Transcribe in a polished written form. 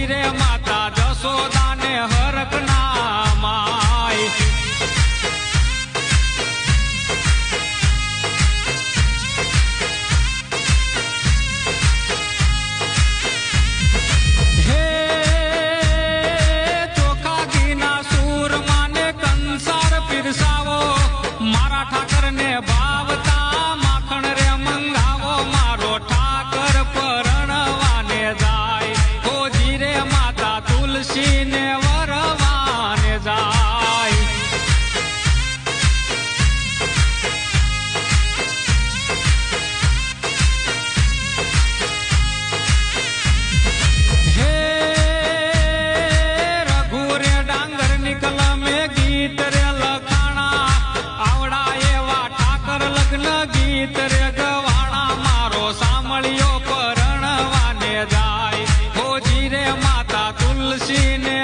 રે માતા જશોદા ને હરક ના માય मारा ठाकर ने भावता माखण रे मंगावो मारो ठाकर परणवाने जाय खोजी रे माता तुलसी ने वरवाने जाय हे रघु रे डांगर निकल में गीत रे गीत रे गवाणा मारो सामळियो परણવાને જાય खोजी रे माता तुलसी ने